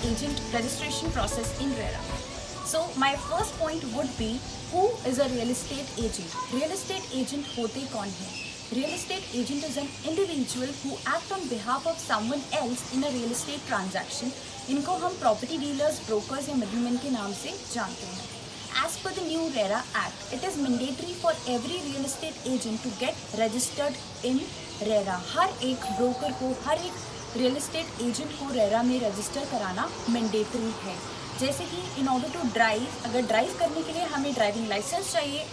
agent registration process in RERA. So my first point would be, who is a real estate agent? Real estate agent होते कौन है? Real estate agent is an individual who act on behalf of someone else in a real estate transaction. इनको हम property dealers, brokers या middlemen के नाम से जानते हैं. As per the new RERA Act, it is mandatory for every real estate agent to get registered in RERA. हर एक broker को, हर एक real estate agent को RERA में register कराना mandatory है. जैसे कि इन ऑर्डर टू ड्राइव, अगर ड्राइव करने के लिए हमें ड्राइविंग लाइसेंस चाहिए,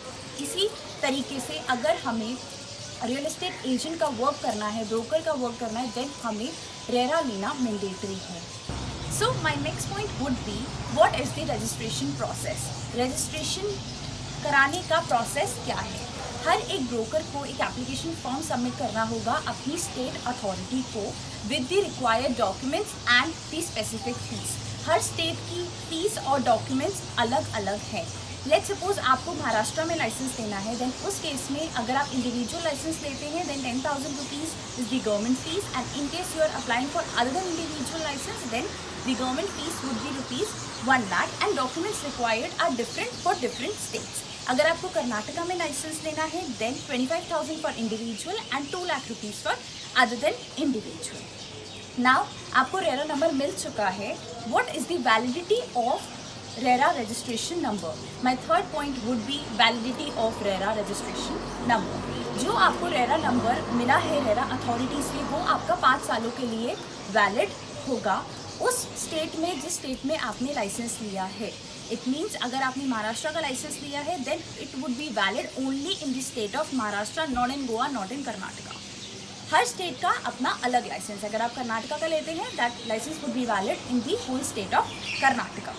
इसी तरीके से अगर हमें रियल एस्टेट एजेंट का वर्क करना है, ब्रोकर का वर्क करना है, देन हमें रेरा लेना मैंडेटरी है. So my next point would B, what is the registration process? Registration कराने का प्रोसेस क्या है? हर एक ब्रोकर को एक एप्लीकेशन फॉर्म सबमिट करना होगा अपनी स्टेट अथॉरिटी को with the required documents and the specific fees. Her state की फीस और डॉक्यूमेंट्स अलग अलग है. लेट्स सपोज आपको महाराष्ट्र में लाइसेंस लेना है, देन उस केस में अगर आप इंडिविजुअल लाइसेंस लेते हैं then 10,000 rupees is the government fee, and in case you are applying for other individual licence then the government fee would be rupees 1 lakh, and documents required are different for different states. अगर आपको कर्नाटका में licence लेना है then 25,000 for individual and 2 lakh rupees for other than individual. Now आपको RERA number मिल चुका है. What is the validity of RERA registration number? My third point would B validity of RERA registration number. जो आपको रेरा नंबर मिला है रेरा अथॉरिटी से, वो आपका 5 सालों के लिए वैलिड होगा उस स्टेट में जिस स्टेट में आपने लाइसेंस लिया है. इट मीन्स अगर आपने महाराष्ट्र का लाइसेंस लिया है then it would be valid only in the state of Maharashtra, not in Goa, not in Karnataka. हर स्टेट का अपना अलग लाइसेंस. अगर आप कर्नाटका का लेते हैं that licence would be valid in the whole state of Karnataka.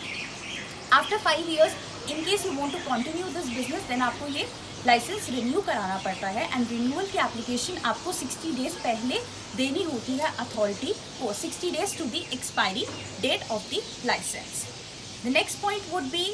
After 5 years in case you want to continue this business then आपको ये लाइसेंस रिन्यू कराना पड़ता है, एंड रिन्यूअल की एप्लीकेशन आपको 60 डेज पहले देनी होती है अथॉरिटी को, 60 days to the expiry date of the licence. The next point would be,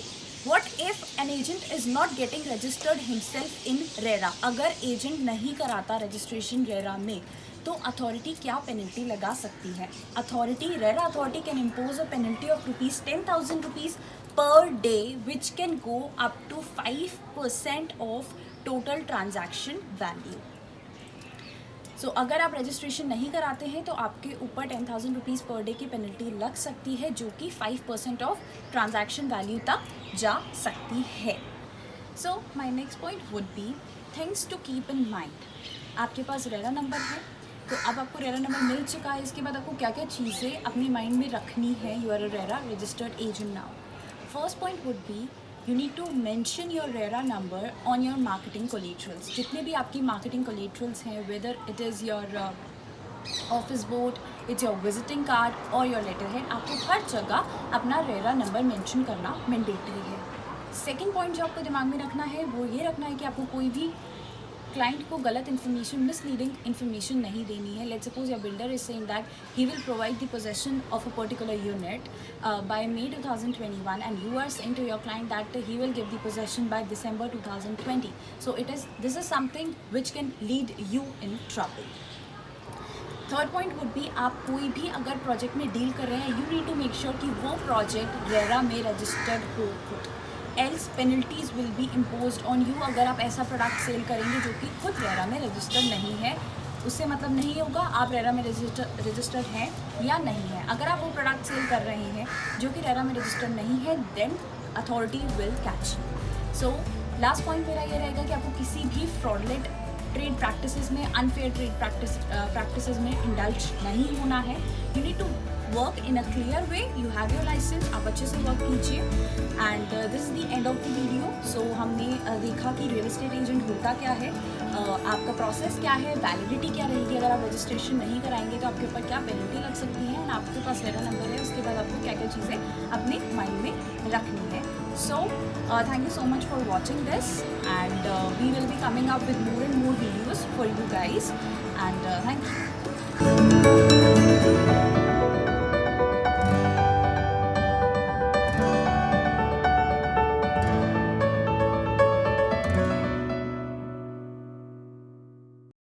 What if an agent is not getting registered himself in RERA? अगर एजेंट नहीं कराता रजिस्ट्रेशन रेरा में तो अथॉरिटी क्या पेनल्टी लगा सकती है? Authority, RERA authority can impose a penalty of rupees 10,000 rupees per day which can go up to 5% of total transaction value. So अगर आप रजिस्ट्रेशन नहीं कराते हैं तो आपके ऊपर 10,000 रुपीज़ पर डे की पेनल्टी लग सकती है, जो कि 5% ऑफ ट्रांजैक्शन वैल्यू तक जा सकती है. So my next point would be things to keep in mind. आपके पास रेरा नंबर है, तो अब आपको रेरा नंबर मिल चुका है. इसके बाद आपको क्या क्या चीज़ें अपने माइंड में रखनी है. You are a RERA registered agent now. First point would be, you need to mention your RERA number on your marketing collaterals. जितने भी आपकी marketing collaterals हैं, whether it is your office board, it's your visiting card or your letterhead, आपको हर जगह अपना RERA number mention करना mandatory है. Second point जो आपको दिमाग में रखना है वो ये रखना है कि आपको कोई भी क्लाइंट को गलत इन्फॉर्मेशन, मिसलीडिंग इन्फॉर्मेशन नहीं देनी है. Let's suppose your builder is saying that he will provide the possession of a particular unit by May 2021 and you are saying to your client that he will give the possession by December 2020. So this is something which can lead you in trouble. Third point would be, आप कोई भी अगर project में deal कर रहे हैं, you need to make sure कि वो प्रोजेक्ट रेरा में रजिस्टर्ड हो, else penalties will be imposed on you. अगर आप ऐसा प्रोडक्ट सेल करेंगे जो कि खुद रेरा में रजिस्टर्ड नहीं है, उससे मतलब नहीं होगा आप रेरा में रजिस्टर्ड हैं या नहीं है. अगर आप वो प्रोडक्ट सेल कर रहे हैं जो कि रेरा में रजिस्टर्ड नहीं है then authority will catch you. So last point मेरा ये रहेगा कि आपको किसी भी फ्रॉडलेंट ट्रेड प्रैक्टिसेस में, अनफेयर ट्रेड प्रैक्टिसेस में इंडल्ज नहीं होना है. You need to work in a clear way. You have your licence, आप अच्छे से वर्क कीजिए. And this is the end of the video. So हमने देखा कि रियल एस्टेट एजेंट होता क्या है, आपका प्रोसेस क्या है, वैलिडिटी क्या रहेगी, अगर आप रजिस्ट्रेशन नहीं कराएंगे तो आपके ऊपर क्या पेनल्टी लग सकती है, एंड आपके पास रेरा नंबर है. उसके बाद आपको क्या क्या चीज़ें अपने माइंड में रखनी है. So thank you so much for watching this, and we will be coming up with more and more videos for you guys, and thank you.